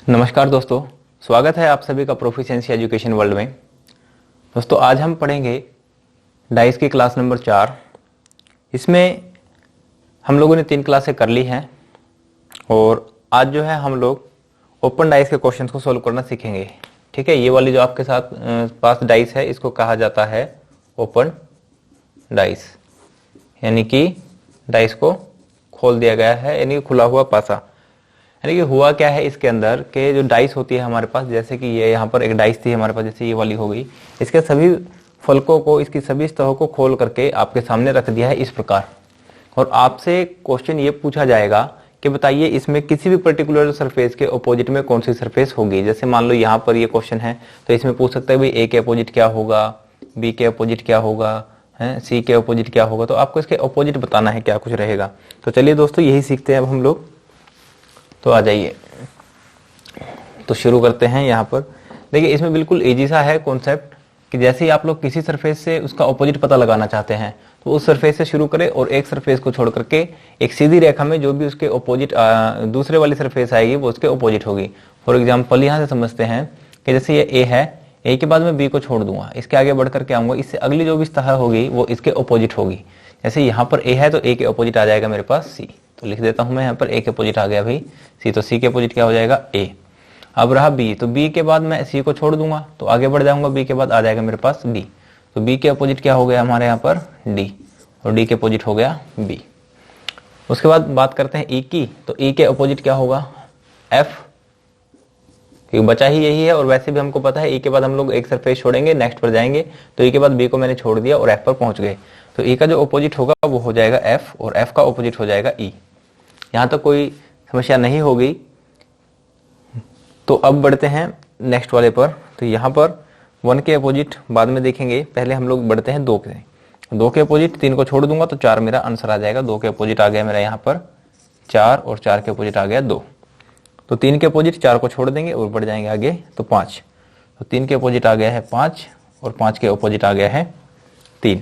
नमस्कार दोस्तों, स्वागत है आप सभी का प्रोफिशिएंसी एजुकेशन वर्ल्ड में। दोस्तों आज हम पढ़ेंगे डाइस की क्लास नंबर 4। इसमें हम लोगों ने 3 क्लासें कर ली हैं और आज जो है हम लोग ओपन डाइस के क्वेश्चंस को सोल्व करना सीखेंगे। ठीक है, ये वाली जो आपके साथ पास डाइस है इसको कहा जाता है ओपन डाइस, यानी कि डाइस को खोल दिया गया है, यानी खुला हुआ पासा। यानी कि हुआ क्या है इसके अंदर के जो डाइस होती है हमारे पास, जैसे कि ये यहाँ पर एक डाइस थी हमारे पास, जैसे ये वाली हो गई, इसके सभी फलकों को, इसकी सभी सतहों को खोल करके आपके सामने रख दिया है इस प्रकार। और आपसे क्वेश्चन ये पूछा जाएगा कि बताइए इसमें किसी भी पर्टिकुलर सरफेस के अपोजिट में कौन सी सरफेस होगी। जैसे मान लो यहाँ पर ये क्वेश्चन है तो इसमें पूछ सकते हैं भाई ए के अपोजिट क्या होगा, बी के अपोजिट क्या होगा, है सी के अपोजिट क्या होगा। तो आपको इसके अपोजिट बताना है क्या कुछ रहेगा। तो चलिए दोस्तों यही सीखते हैं अब हम लोग। तो आ जाइए, तो शुरू करते हैं। यहाँ पर देखिए इसमें बिल्कुल इजी सा है कॉन्सेप्ट कि जैसे ही आप लोग किसी सरफेस से उसका ऑपोजिट पता लगाना चाहते हैं तो उस सरफेस से शुरू करें और एक सरफेस को छोड़ करके एक सीधी रेखा में जो भी उसके ऑपोजिट दूसरे वाली सरफेस आएगी वो उसके ऑपोजिट होगी। फॉर एग्जाम्पल यहाँ से समझते हैं कि जैसे ये ए है, ए के बाद मैं बी को छोड़ दूंगा, इसके आगे बढ़ करके आऊंगा, इससे अगली जो भी सतह होगी वो इसके ऑपोजिट होगी। जैसे यहाँ पर ए है तो ए के ऑपोजिट आ जाएगा मेरे पास सी। तो लिख देता हूं मैं यहाँ पर ए के अपोजिट आ गया भाई सी, तो सी के अपोजिट क्या हो जाएगा ए। अब रहा बी, तो बी के बाद मैं सी को छोड़ दूंगा तो आगे बढ़ जाऊंगा, बी के बाद आ जाएगा मेरे पास डी। तो बी के अपोजिट क्या हो गया हमारे यहाँ पर डी, और डी के अपोजिट हो गया बी। उसके बाद बात करते हैं ई की, तो ई के अपोजिट क्या होगा एफ, क्योंकि बचा ही यही है। और वैसे भी हमको पता है ई के बाद हम लोग एक सरफेस छोड़ेंगे, नेक्स्ट पर जाएंगे, तो ई के बाद बी को मैंने छोड़ दिया और एफ पर पहुंच गए। तो ई का जो अपोजिट होगा वो हो जाएगा एफ और एफ का अपोजिट हो जाएगा ई। यहाँ तो कोई समस्या नहीं होगी। तो अब बढ़ते हैं नेक्स्ट वाले पर। तो यहाँ पर 1 के अपोजिट बाद में देखेंगे, पहले हम लोग बढ़ते हैं 2 के। 2 के अपोजिट 3 को छोड़ दूंगा तो 4 मेरा आंसर आ जाएगा। 2 के अपोजिट आ गया मेरा यहाँ पर 4 और 4 के अपोजिट आ गया 2। तो 3 के अपोजिट 4 को छोड़ देंगे और बढ़ जाएंगे आगे तो 5। तो 3 के अपोजिट आ गया है 5 और 5 के अपोजिट आ गया है 3।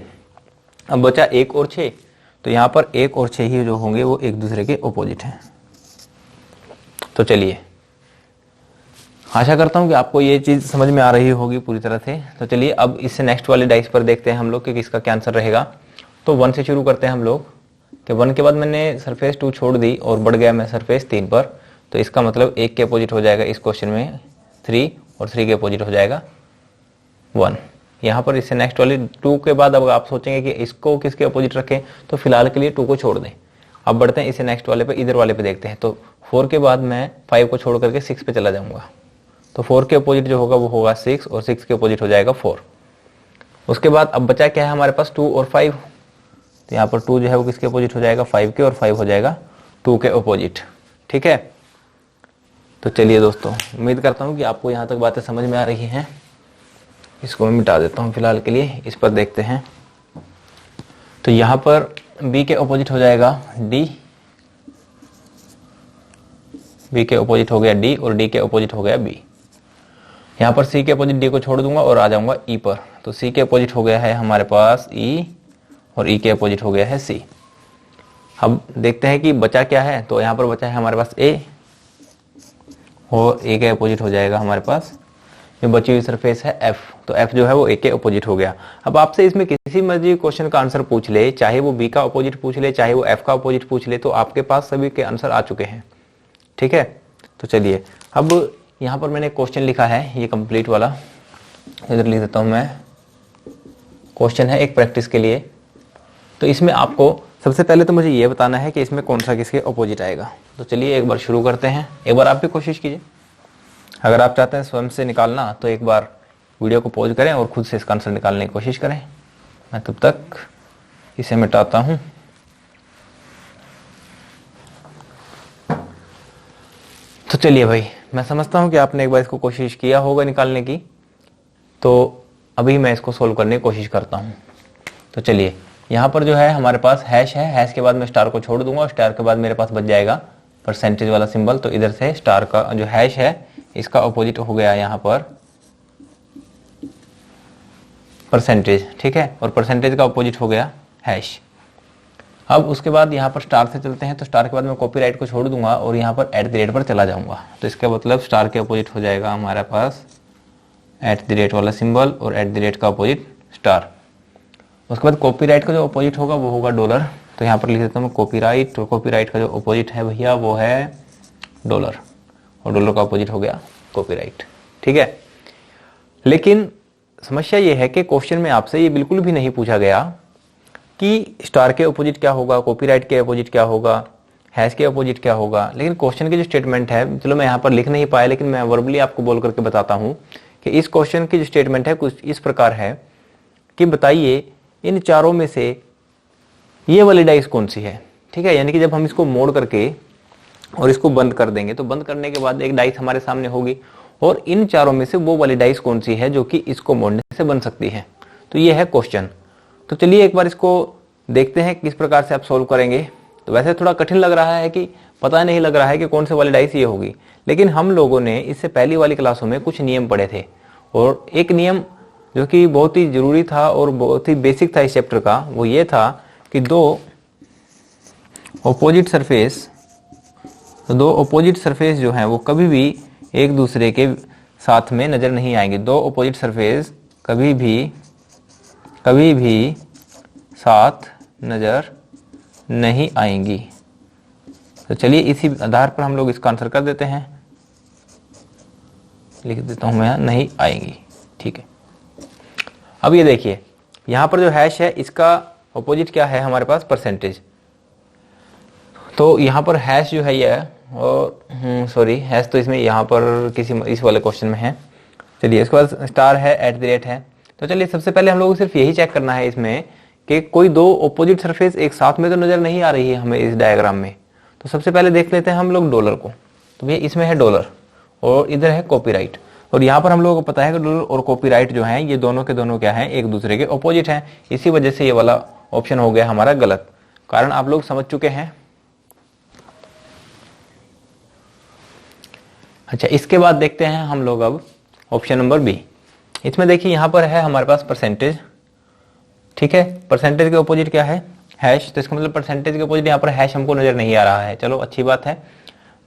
अब बचा 1 और 6। तो यहाँ पर 1 और 6 ही जो होंगे वो एक दूसरे के अपोजिट हैं। तो चलिए, आशा करता हूँ कि आपको ये चीज़ समझ में आ रही होगी पूरी तरह से। तो चलिए अब इससे नेक्स्ट वाले डाइस पर देखते हैं हम लोग कि किसका क्या आंसर रहेगा। तो 1 से शुरू करते हैं हम लोग कि 1 के बाद मैंने सरफेस 2 छोड़ दी और बढ़ गया मैं सरफेस 3 पर। तो इसका मतलब 1 के अपोजिट हो जाएगा इस क्वेश्चन में 3 और 3 के अपोजिट हो जाएगा 1। यहाँ पर इससे नेक्स्ट वाले 2 के बाद अब आप सोचेंगे कि इसको किसके अपोजिट रखें, तो फिलहाल के लिए 2 को छोड़ दें। अब बढ़ते हैं इसे नेक्स्ट वाले पे, इधर वाले पे देखते हैं। तो 4 के बाद मैं 5 को छोड़ करके 6 पे चला जाऊंगा। तो 4 के अपोजिट जो होगा वो होगा 6 और 6 के अपोजिट हो जाएगा 4। उसके बाद अब बचा क्या है हमारे पास 2 और 5। तो यहाँ पर 2 जो है वो किसके अपोजिट हो जाएगा 5 के, और 5 हो जाएगा 2 के अपोजिट। ठीक है, तो चलिए दोस्तों, उम्मीद करता हूँ कि आपको यहाँ तक बातें समझ में आ रही हैं। इसको मैं मिटा देता हूँ फिलहाल के लिए, इस पर देखते हैं। तो यहाँ पर बी के अपोजिट हो जाएगा डी, बी के अपोजिट हो गया डी और डी के अपोजिट हो गया बी। यहाँ पर सी के अपोजिट डी को छोड़ दूंगा और आ जाऊंगा ई पर। तो सी के अपोजिट हो गया है हमारे पास ई और ई के अपोजिट हो गया है सी। अब देखते हैं कि बचा क्या है। तो यहाँ पर बचा है हमारे पास ए और ए के अपोजिट हो जाएगा हमारे पास जो बची हुई सरफेस है एफ। तो एफ जो है वो ए के अपोजिट हो गया। अब आपसे इसमें किसी मर्जी क्वेश्चन का आंसर पूछ ले, चाहे वो बी का अपोजिट पूछ ले चाहे वो एफ का अपोजिट पूछ ले, तो आपके पास सभी के आंसर आ चुके हैं। ठीक है, तो चलिए अब यहाँ पर मैंने क्वेश्चन लिखा है ये कंप्लीट वाला, इधर लिख देता हूँ मैं। क्वेश्चन है एक प्रैक्टिस के लिए। तो इसमें आपको सबसे पहले तो मुझे ये बताना है कि इसमें कौन सा किसके अपोजिट आएगा। तो चलिए एक बार शुरू करते हैं। एक बार आप भी कोशिश कीजिए, अगर आप चाहते हैं स्वयं से निकालना तो एक बार वीडियो को पॉज करें और खुद से इसका आंसर निकालने की कोशिश करें। मैं तब तक इसे मिटाता हूं। तो चलिए भाई, मैं समझता हूं कि आपने एक बार इसको कोशिश किया होगा निकालने की। तो अभी मैं इसको सोल्व करने की कोशिश करता हूं। तो चलिए, यहाँ पर जो है हमारे पास हैश है, हैश के बाद मैं स्टार को छोड़ दूंगा और स्टार के बाद मेरे पास बच जाएगा परसेंटेज वाला सिंबल। तो इधर से स्टार का जो हैश है इसका अपोजिट हो गया यहाँ पर परसेंटेज। ठीक है, और परसेंटेज का अपोजिट हो गया हैश। अब उसके बाद यहाँ पर स्टार से चलते हैं, तो स्टार के बाद मैं कॉपीराइट को छोड़ दूंगा और यहाँ पर एट द रेट पर चला जाऊंगा। तो इसका मतलब स्टार के अपोजिट हो जाएगा हमारे पास एट द रेट वाला सिंबल और एट द रेट का अपोजिट स्टार। उसके बाद कॉपीराइट का जो अपोजिट होगा वो होगा डॉलर। तो यहाँ पर लिख देता हूँ कॉपीराइट, और कॉपीराइट का जो अपोजिट है भैया वो है डॉलर, और डॉलर का अपोजिट हो गया कॉपीराइट। ठीक है, लेकिन समस्या ये है कि क्वेश्चन में आपसे ये बिल्कुल भी नहीं पूछा गया कि स्टार के अपोजिट क्या होगा, कॉपीराइट के अपोजिट क्या होगा, हैश के अपोजिट क्या होगा। लेकिन क्वेश्चन की जो स्टेटमेंट है, चलो मैं यहाँ पर लिख नहीं पाया, लेकिन मैं वर्बली आपको बोल करके बताता हूँ कि इस क्वेश्चन की जो स्टेटमेंट है कुछ इस प्रकार है कि बताइए इन चारों में से ये वाली डाइस कौन सी है। ठीक है, यानी कि जब हम इसको मोड़ करके और इसको बंद कर देंगे तो बंद करने के बाद एक डाइस हमारे सामने होगी, और इन चारों में से वो वाली डाइस कौन सी है जो कि इसको मोड़ने से बन सकती है। तो ये है क्वेश्चन। तो चलिए एक बार इसको देखते हैं किस प्रकार से आप सोल्व करेंगे। तो वैसे थोड़ा कठिन लग रहा है कि पता नहीं लग रहा है कि कौन से वाली डाइस ये होगी, लेकिन हम लोगों ने इससे पहली वाली क्लासों में कुछ नियम पढ़े थे, और एक नियम जो कि बहुत ही जरूरी था और बहुत ही बेसिक था इस चैप्टर का, वो ये था कि दो अपोजिट सरफेस जो हैं वो कभी भी एक दूसरे के साथ में नजर नहीं आएंगे। दो अपोजिट सरफेस कभी भी साथ नजर नहीं आएंगी। तो चलिए इसी आधार पर हम लोग इसका आंसर कर देते हैं। लिख देता हूं मैं यहाँ, नहीं आएंगी। ठीक है, अब ये देखिए यहाँ पर जो हैश है इसका अपोजिट क्या है हमारे पास, परसेंटेज। तो यहाँ पर हैश जो है ये, और सॉरी हैश तो इसमें यहाँ पर किसी इस वाले क्वेश्चन में है। चलिए इसके बाद स्टार है, एट द रेट है। तो चलिए सबसे पहले हम लोग को सिर्फ यही चेक करना है इसमें कि कोई दो अपोजिट सरफेस एक साथ में तो नजर नहीं आ रही है हमें इस डायग्राम में। तो सबसे पहले देख लेते हैं हम लोग डॉलर को। तो भैया इसमें है डॉलर और इधर है कॉपीराइट, और यहाँ पर हम लोगों को पता है कि डॉलर और कॉपीराइट जो है ये दोनों के दोनों क्या है, एक दूसरे के अपोजिट हैं। इसी वजह से ये वाला ऑप्शन हो गया हमारा गलत। कारण आप लोग समझ चुके हैं। अच्छा, इसके बाद देखते हैं हम लोग अब ऑप्शन नंबर बी। इसमें देखिए यहाँ पर है हमारे पास परसेंटेज। ठीक है, परसेंटेज के अपोजिट क्या है, हैश। तो इसका मतलब परसेंटेज के अपोजिट यहाँ पर हैश हमको नजर नहीं आ रहा है। चलो अच्छी बात है,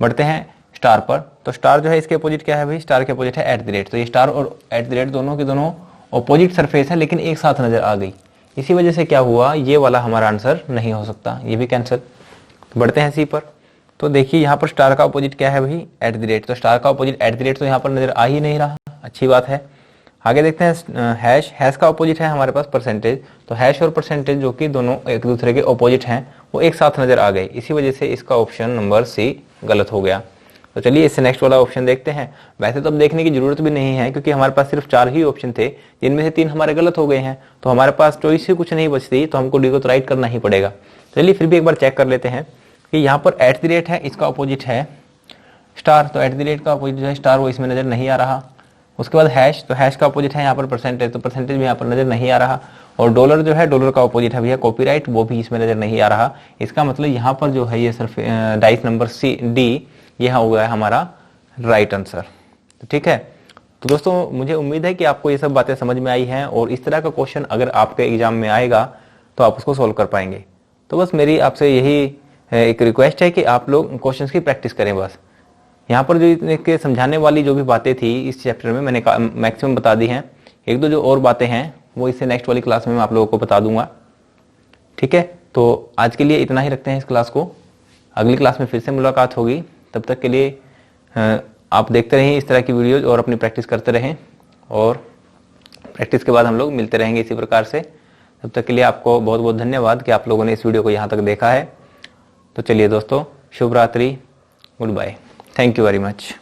बढ़ते हैं स्टार पर। तो स्टार जो है इसके अपोजिट क्या है भाई, स्टार के अपोजिट है एट द रेट। तो ये स्टार और एट द रेट दोनों के दोनों अपोजिट सरफेस है, लेकिन एक साथ नजर आ गई। इसी वजह से क्या हुआ, ये वाला हमारा आंसर नहीं हो सकता, ये भी कैंसिल। तो बढ़ते हैं सी पर। तो देखिए यहाँ पर स्टार का अपोजिट क्या है भाई, एट द रेट। तो स्टार का अपोजिट एट द रेट तो यहाँ पर नजर आ ही नहीं रहा, अच्छी बात है। आगे देखते हैं हैश। हैश का अपोजिट है हमारे पास परसेंटेज। तो हैश और परसेंटेज जो कि दोनों एक दूसरे के अपोजिट हैं वो एक साथ नजर आ गए। इसी वजह से इसका ऑप्शन नंबर सी गलत हो गया। तो चलिए इससे नेक्स्ट वाला ऑप्शन देखते हैं। वैसे तो अब देखने की जरूरत भी नहीं है क्योंकि हमारे पास सिर्फ 4 ही ऑप्शन थे, जिनमें से 3 हमारे गलत हो गए हैं। तो हमारे पास चॉइस ही कुछ नहीं बचती, तो हमको डी को तो राइट करना ही पड़ेगा। चलिए फिर भी एक बार चेक कर लेते हैं कि यहाँ पर एट द रेट है, इसका अपोजिट है स्टार। तो एट द रेट का अपोजिट जो है स्टार वो इसमें नजर नहीं आ रहा। उसके बाद हैश, तो हैश का अपोजिट है यहाँ पर परसेंटेज। तो परसेंटेज भी यहाँ पर नजर नहीं आ रहा। और डॉलर जो है, डॉलर का अपोजिट है भैया कॉपीराइट, वो भी इसमें नजर नहीं आ रहा। इसका मतलब यहाँ पर जो है ये सिर्फ डाइस नंबर सी डी यह हो गया हमारा राइट आंसर। तो ठीक है, तो दोस्तों मुझे उम्मीद है कि आपको ये सब बातें समझ में आई हैं, और इस तरह का क्वेश्चन अगर आपके एग्जाम में आएगा तो आप उसको सोल्व कर पाएंगे। तो बस मेरी आपसे यही एक रिक्वेस्ट है कि आप लोग क्वेश्चंस की प्रैक्टिस करें। बस यहाँ पर जो के समझाने वाली जो भी बातें थी इस चैप्टर में मैंने मैक्सिमम बता दी हैं। एक दो जो और बातें हैं वो इससे नेक्स्ट वाली क्लास में मैं आप लोगों को बता दूंगा। ठीक है, तो आज के लिए इतना ही रखते हैं इस क्लास को। अगली क्लास में फिर से मुलाकात होगी। तब तक के लिए आप देखते रहें इस तरह की वीडियोज और अपनी प्रैक्टिस करते रहें, और प्रैक्टिस के बाद हम लोग मिलते रहेंगे इसी प्रकार से। तब तक के लिए आपको बहुत बहुत धन्यवाद कि आप लोगों ने इस वीडियो को यहाँ तक देखा है। तो चलिए दोस्तों, शुभ रात्रि, good bye, thank you very much.